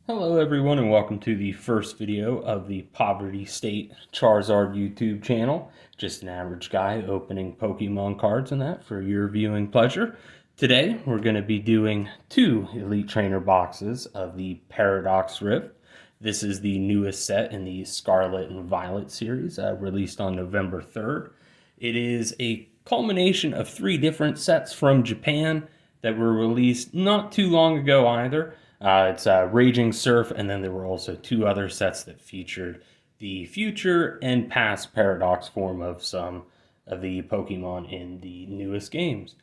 Hello everyone and welcome to the first video of the Poverty State Charizard YouTube channel. Just an average guy opening Pokemon cards and that for your viewing pleasure. Today we're going to be doing two Elite Trainer boxes of the Paradox Rift. This is the newest set in the Scarlet and Violet series, released on November 3rd. It is a culmination of three different sets from Japan that were released not too long ago either. It's Raging Surf, and then there were also two other sets that featured the future and past Paradox form of some of the Pokemon in the newest games.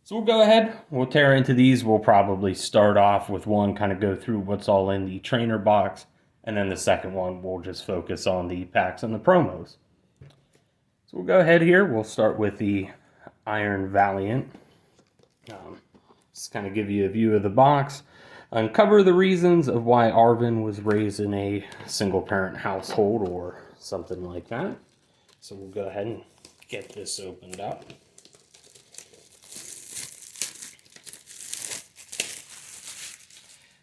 So we'll go ahead, we'll tear into these. We'll probably start off with one, kind of go through what's all in the trainer box, and then the second one we'll just focus on the packs and the promos. So we'll go ahead here, we'll start with the Iron Valiant. Just kind of give you a view of the box. Uncover the reasons of why Arvin was raised in a single-parent household or something like that. So we'll go ahead and get this opened up.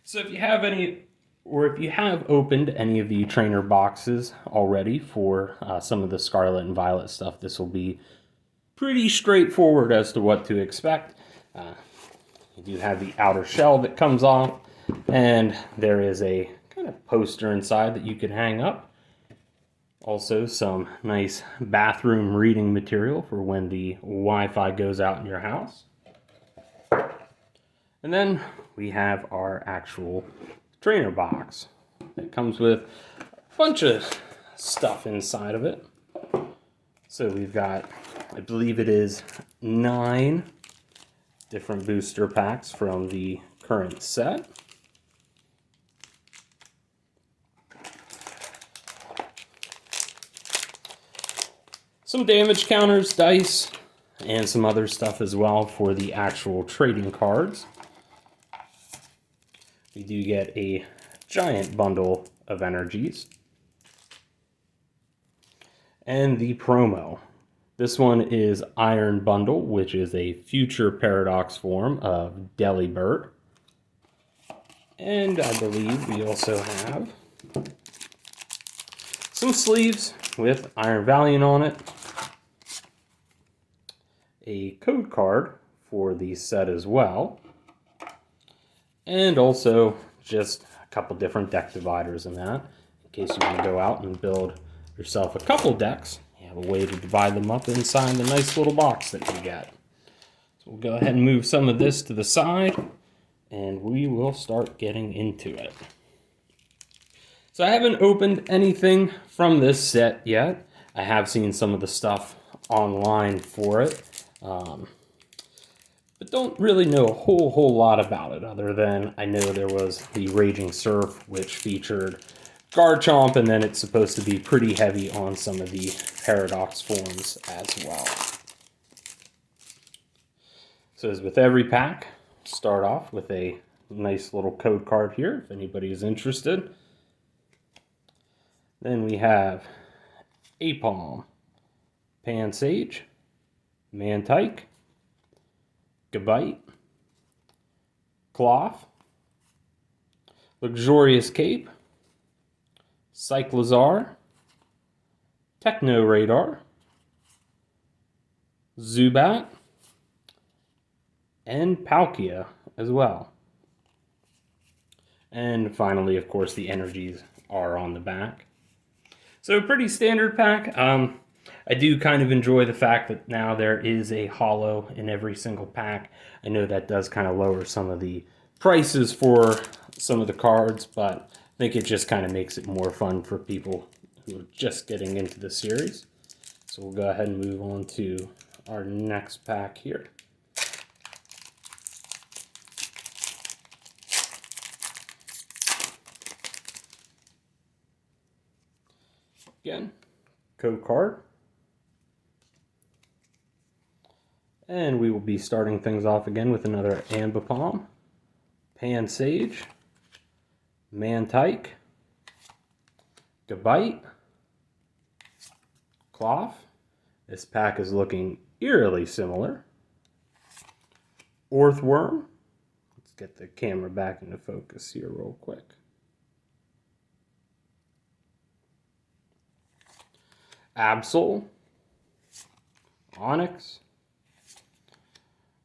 So if you have any, or if you have opened any of the trainer boxes already for some of the Scarlet and Violet stuff, this will be pretty straightforward as to what to expect. You do have the outer shell that comes off, and there is a kind of poster inside that you can hang up. Also, some nice bathroom reading material for when the Wi-Fi goes out in your house. And then we have our actual trainer box. It comes with a bunch of stuff inside of it. So we've got, I believe it is 9 different booster packs from the current set. Some damage counters, dice, and some other stuff as well for the actual trading cards. We do get a giant bundle of energies. And the promo. This one is Iron Bundle, which is a future Paradox form of Delibird. And I believe we also have some sleeves with Iron Valiant on it. A code card for the set as well. And also just a couple different deck dividers in that, in case you want to go out and build yourself a couple decks. You have a way to divide them up inside the nice little box that you get. So we'll go ahead and move some of this to the side, and we will start getting into it. So I haven't opened anything from this set yet. I have seen some of the stuff online for it, but don't really know a whole lot about it, other than I know there was the Raging Surf, which featured Garchomp, and then it's supposed to be pretty heavy on some of the Paradox forms as well. So as with every pack, start off with a nice little code card here, if anybody is interested. Then we have Apalm, Pansage, Mantike, Gabite, Cloth, Luxurious Cape, Cyclizar, Techno Radar, Zubat, and Palkia as well. And finally, of course, the energies are on the back. So pretty standard pack. I do kind of enjoy the fact that now there is a holo in every single pack. I know that does kind of lower some of the prices for some of the cards, but I think it just kind of makes it more fun for people who are just getting into the series. So we'll go ahead and move on to our next pack here. Again, code card. And we will be starting things off again with another Ambipom, Pansage, Mantike, Gabite, Cloth. This pack is looking eerily similar. Orthworm. Let's get the camera back into focus here real quick. Absol, Onyx,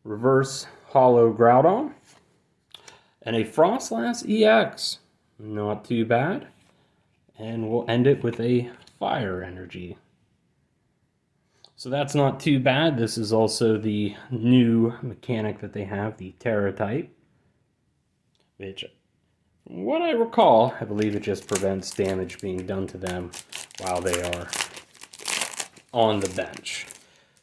Reverse Hollow Groudon, and a Frostlass EX. Not too bad. And we'll end it with a Fire Energy. So that's not too bad. This is also the new mechanic that they have, the Terra type, which, from what I recall, I believe it just prevents damage being done to them while they are on the bench.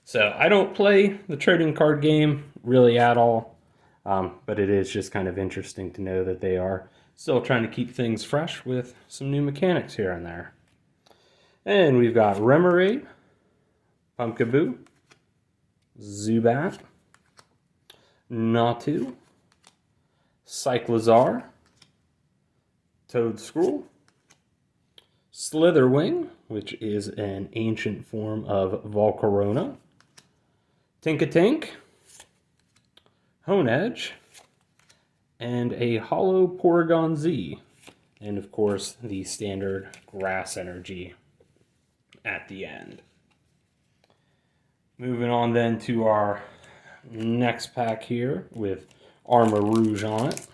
So I don't play the trading card game really at all, but it is just kind of interesting to know that they are still trying to keep things fresh with some new mechanics here and there. And we've got Remoraid, Pumpkaboo, Zubat, Natu, Cyclizar, Toedscruel, Slitherwing, which is an ancient form of Volcarona, Tinkatink, Honedge, and a Hollow Porygon Z, and of course the standard Grass Energy at the end. Moving on then to our next pack here with Armor Rouge on it.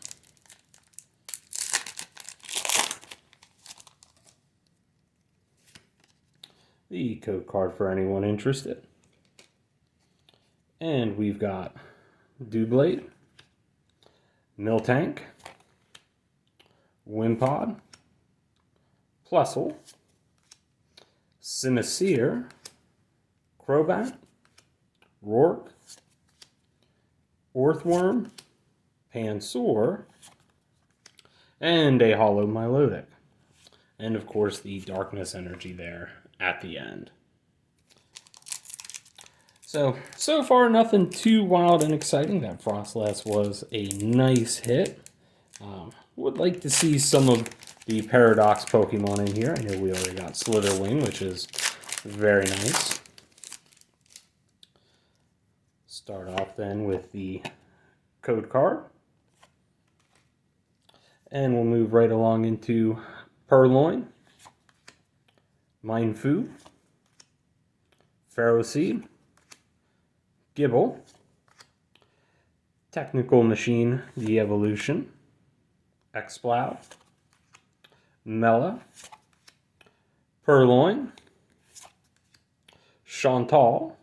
The code card for anyone interested. And we've got Doublade, Miltank, Wimpod, Plusle, Simisear, Crobat, Rourke, Orthworm, Pansour, and a Hollow Milotic. And of course the Darkness Energy there at the end. So far nothing too wild and exciting. That Frostlass was a nice hit. Would like to see some of the Paradox Pokemon in here. I know we already got Slitherwing, which is very nice. Start off then with the code card. And we'll move right along into Purloin, Mindfu, Ferroseed, Gibble, Technical Machine, the Evolution, Exploud, Mela, Purloin, Chantal,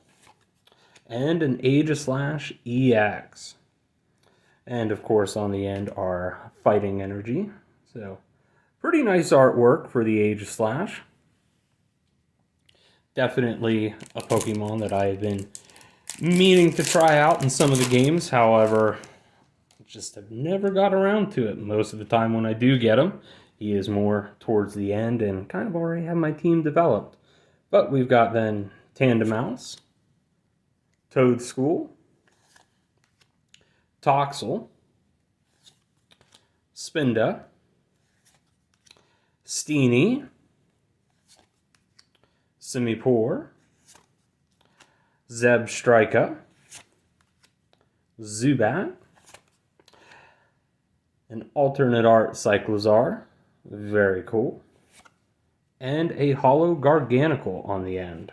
and an Aegislash EX. And of course on the end are Fighting Energy. So pretty nice artwork for the Aegislash. Definitely a Pokemon that I have been meaning to try out in some of the games. However, just have never got around to it. Most of the time when I do get him, he is more towards the end and kind of already have my team developed. But we've got then Tandemaus, Toedscruel, Toxel, Spinda, Steenie, Simipour, Zebstrika, Zubat, an alternate art Cyclizar, very cool, and a Hollow Garganacl on the end.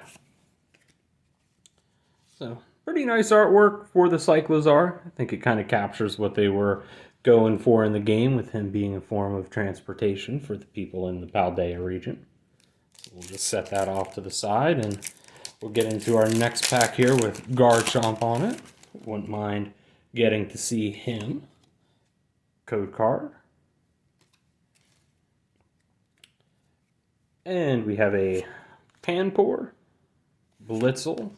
So pretty nice artwork for the Cyclizar. I think it kind of captures what they were going for in the game, with him being a form of transportation for the people in the Paldea region. So we'll just set that off to the side, and we'll get into our next pack here with Garchomp on it. Wouldn't mind getting to see him. Code card. And we have a Panpour, Blitzel,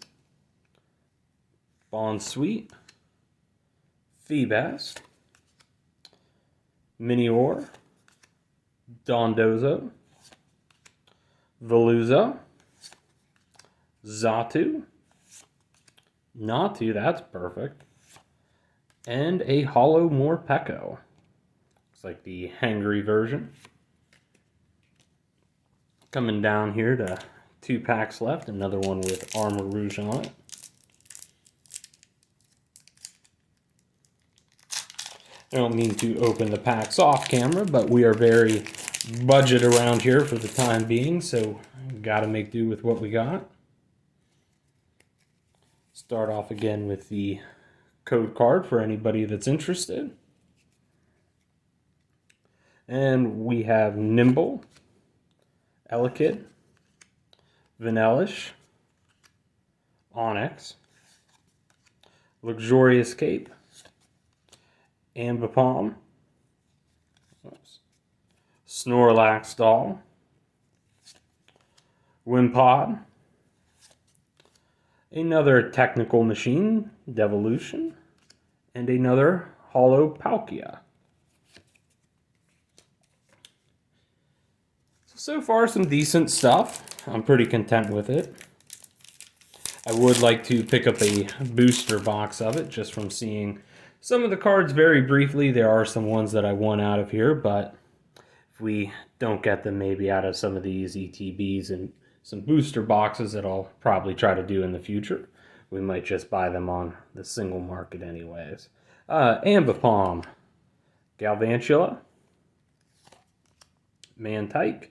Bonsweet, Feebas, Minior, Dondozo, Veluza, Xatu, Natu, that's perfect, and a Hollow Morpeko. Looks like the Hangry version. Coming down here to 2 packs left, another one with Armor Rouge on it. I don't mean to open the packs off camera, but we are very budget around here for the time being, so Gotta make do with what we got. Start off again with the code card for anybody that's interested. And we have Nimble, Elekid, Vanellish, Onyx, Luxurious Cape, Ambipom, Snorlax Doll, Wimpod, another Technical Machine, Devolution, and another Holo Palkia. So far, some decent stuff. I'm pretty content with it. I would like to pick up a booster box of it just from seeing some of the cards very briefly. There are some ones that I want out of here, but if we don't get them maybe out of some of these ETBs and some booster boxes that I'll probably try to do in the future, we might just buy them on the single market anyways. Ambipom, Galvantula, Mantike,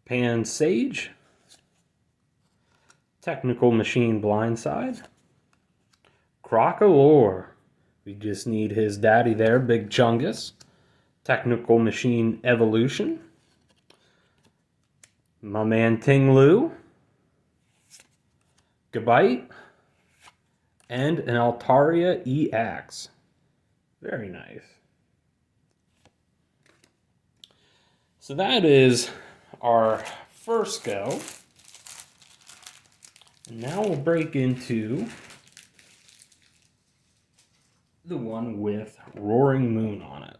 Pansage, Technical Machine Blindside, Crocolore. We just need his daddy there, Big Chungus. Technical Machine Evolution. My man Ting Lu. Gabite. And an Altaria EX. Very nice. So that is our first go. And now we'll break into the one with Roaring Moon on it.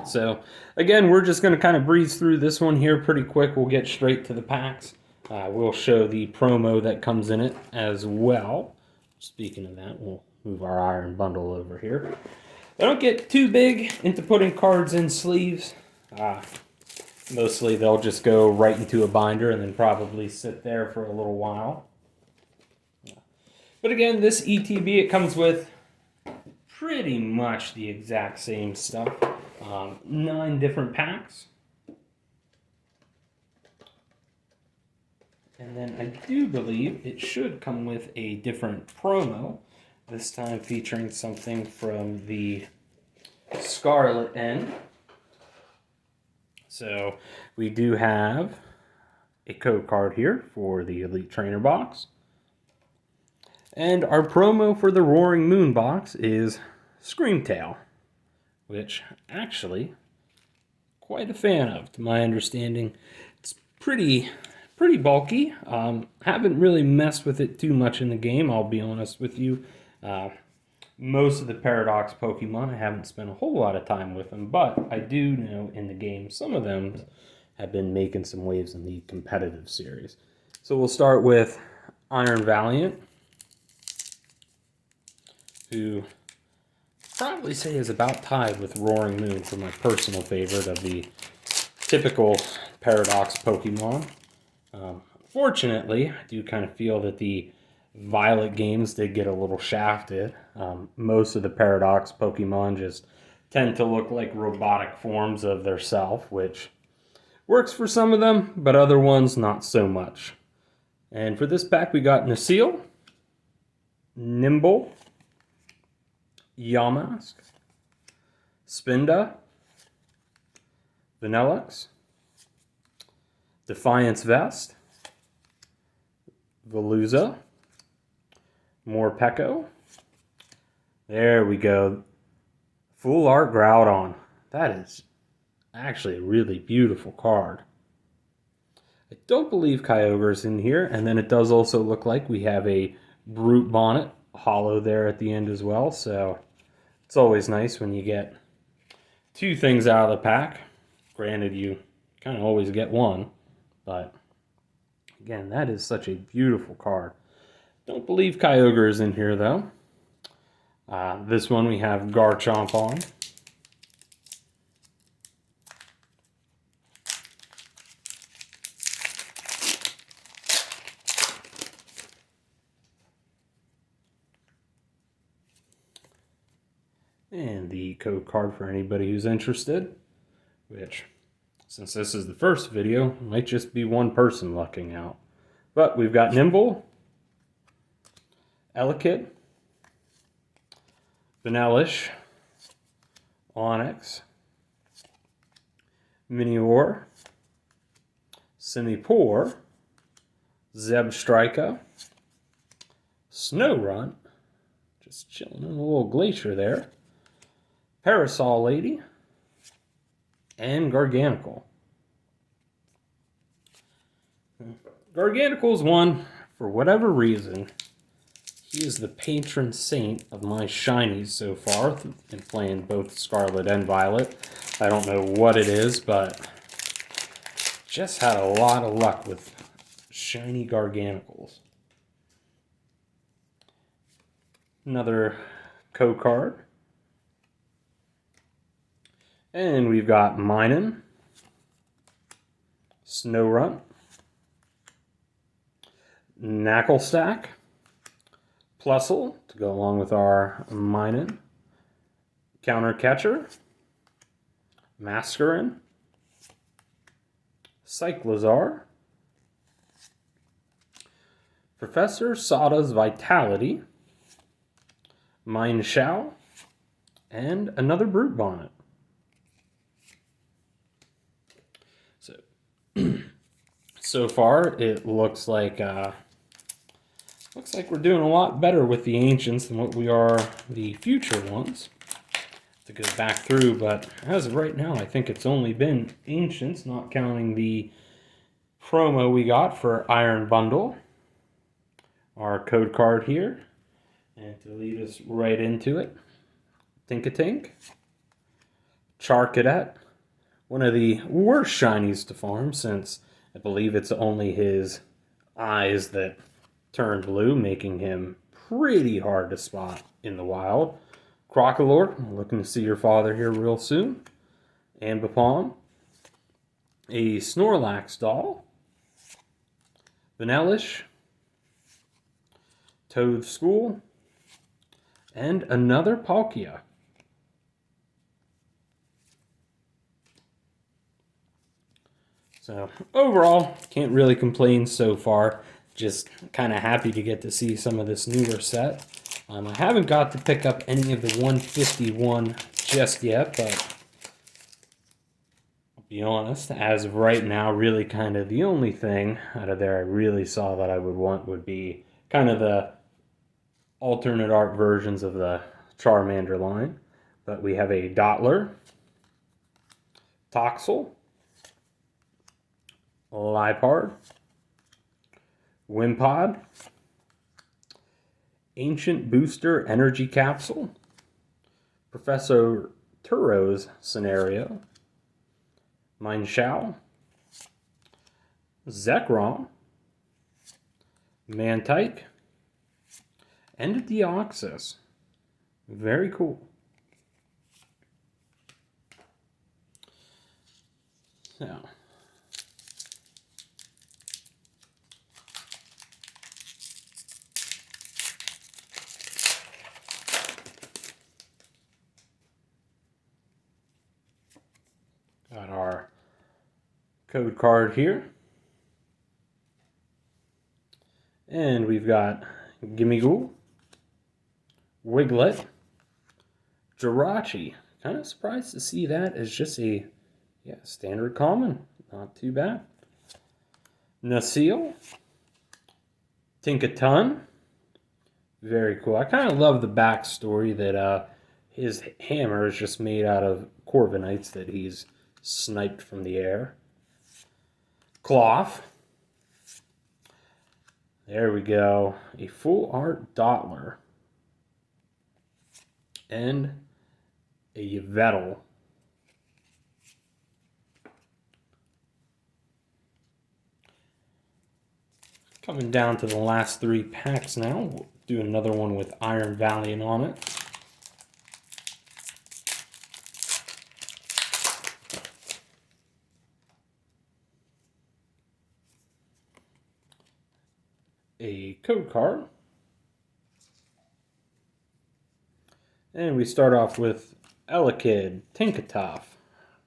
So again, we're just going to kind of breeze through this one here pretty quick. We'll get straight to the packs. We'll show the promo that comes in it as well. Speaking of that, we'll move our iron bundle over here. I don't get too big into putting cards in sleeves. Mostly they'll just go right into a binder and then probably sit there for a little while. But again, this ETB, it comes with pretty much the exact same stuff. 9 different packs. And then I do believe it should come with a different promo, this time featuring something from the Scarlet end. So we do have a code card here for the Elite Trainer box. And our promo for the Roaring Moon box is Screamtail, which actually quite a fan of, to my understanding. It's pretty bulky. Haven't really messed with it too much in the game, I'll be honest with you. Most of the Paradox Pokemon, I haven't spent a whole lot of time with them, but I do know in the game some of them have been making some waves in the competitive series. So we'll start with Iron Valiant, who probably say is about tied with Roaring Moon for my personal favorite of the typical Paradox Pokemon. Fortunately, I do kind of feel that the Violet games did get a little shafted. Most of the Paradox Pokemon just tend to look like robotic forms of their self, which works for some of them, but other ones not so much. And for this pack, we got Nasil, Nimble, Yamask, Spinda, Vanellux, Defiance Vest, Veluza, Morpeko. There we go. Full Art Groudon. That is actually a really beautiful card. I don't believe Kyogre's in here, and then it does also look like we have a Brute Bonnet hollow there at the end as well, so it's always nice when you get 2 things out of the pack. Granted, you kind of always get one, but again, that is such a beautiful card. Don't believe Kyogre is in here, though. This one we have Garchomp on. And the code card for anybody who's interested, which Since this is the first video, it might just be one person lucking out. But we've got Nimble, Elekid, Vanellish, Onyx, Minior, Simipour, Zebstrika, Snowrunt, just chilling in a little glacier there, Parasol Lady, and Garganacl. Garganacl's one, for whatever reason, he is the patron saint of my shinies so far in playing both Scarlet and Violet. I don't know what it is, but just had a lot of luck with shiny Garganacls. Another code card. And we've got Minun, Snowrunt, Knacklestack, Plusle to go along with our Minun, Countercatcher, Mascarin, Cyclizar, Professor Sada's Vitality, Mineshaw, and another Brute Bonnet. So far, it looks like we're doing a lot better with the ancients than what we are the future ones. To go back through, but as of right now, I think it's only been ancients, not counting the promo we got for Iron Bundle. Our code card here, and to lead us right into it, Tinkatink, Charcadet, one of the worst shinies to farm, since I believe it's only his eyes that turn blue, making him pretty hard to spot in the wild. Crocolore, looking to see your father here real soon. Ambipom, a Snorlax doll, Vanellish, Toadschool, and another Palkia. So overall, can't really complain so far. Just kind of happy to get to see some of this newer set. I haven't got to pick up any of the 151 just yet, but I'll be honest, as of right now, really kind of the only thing out of there I really saw that I would want would be kind of the alternate art versions of the Charmander line. But we have a Dottler, Toxel, Liepard, Wimpod, Ancient Booster Energy Capsule, Professor Turo's Scenario, Mineshaw, Zekrom, Mantike, and Deoxys. Very cool. So, got our code card here. And we've got Gimmighoul, Wiglet, Jirachi. Kind of surprised to see that as just a standard common. Not too bad. Nasil, Tinkaton. Very cool. I kind of love the backstory that his hammer is just made out of Corviknights that he's sniped from the air. Cloth. There we go. A full art Dottler. And a Yveltal. Coming down to the last 3 packs now. We'll do another one with Iron Valiant on it. A code card. And we start off with Elekid, Tinkatuff,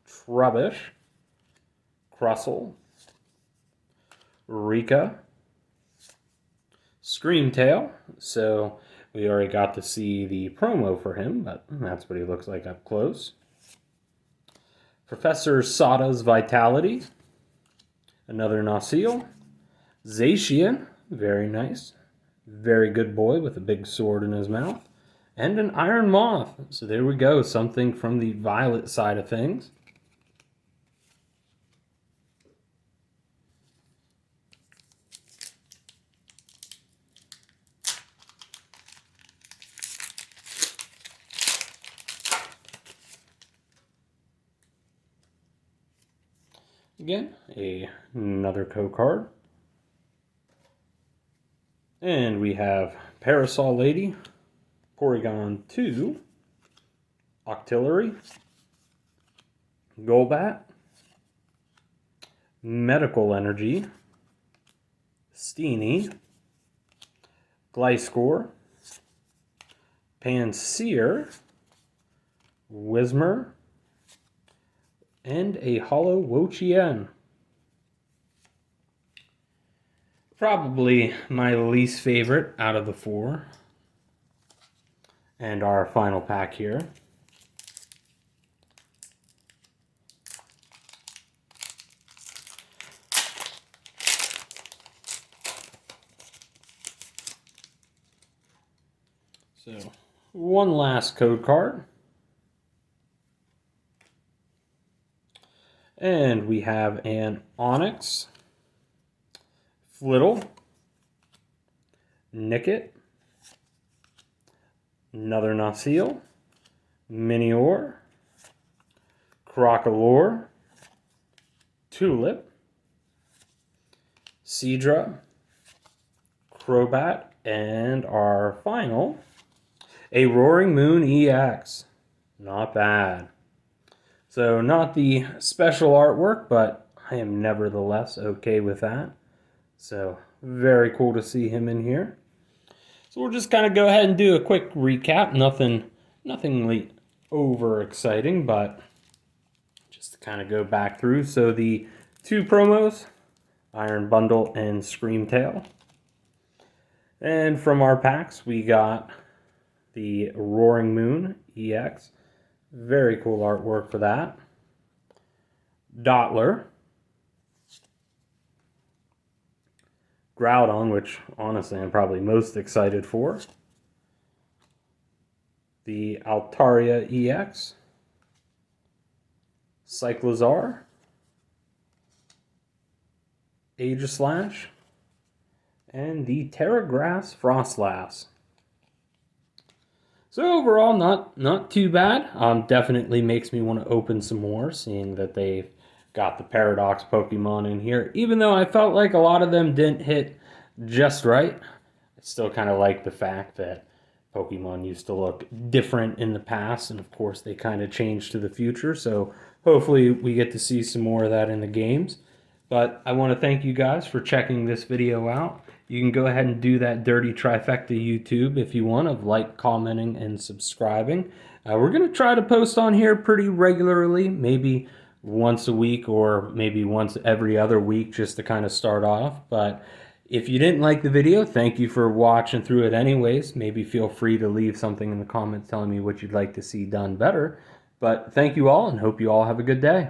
Trubbish, Crustle, Rika, Screamtail. So we already got to see the promo for him, but that's what he looks like up close. Professor Sada's Vitality, another Nausil, Zacian, very nice, very good boy with a big sword in his mouth, and an Iron Moth. So there we go, something from the violet side of things. Again, another code card. And we have Parasol Lady, Porygon 2, Octillery, Golbat, Medical Energy, Steenie, Gliscor, Pansear, Whismur, and a Holo Wo-Chien. Probably my least favorite out of the four. And our final pack here. So, one last code card. And we have an Onix, Flittle, Nickit, another Nausil, Minior, Crocolore, Tulip, Seadra, Crobat, and our final, a Roaring Moon EX. Not bad. So not the special artwork, but I am nevertheless okay with that. So very cool to see him in here. So we'll just kind of go ahead and do a quick recap. Nothing over exciting, but just to kind of go back through. So the two promos, Iron Bundle and Screamtail. And from our packs, we got the Roaring Moon EX. Very cool artwork for that. Dottler. Groudon, which honestly I'm probably most excited for. The Altaria EX. Cyclozar. Aegislash. And the Terragrass Frostlass. So overall, not too bad. Definitely makes me want to open some more, seeing that they've got the Paradox Pokemon in here. Even though I felt like a lot of them didn't hit just right, I still kind of like the fact that Pokemon used to look different in the past, and of course they kind of changed to the future. So hopefully we get to see some more of that in the games. But I want to thank you guys for checking this video out. You can go ahead and do that dirty trifecta YouTube if you want, of like, commenting, and subscribing. We're going to try to post on here pretty regularly, maybe once a week or maybe once every other week, just to kind of start off. But if you didn't like the video, thank you for watching through it anyways. Maybe feel free to leave something in the comments telling me what you'd like to see done better. But thank you all, and hope you all have a good day.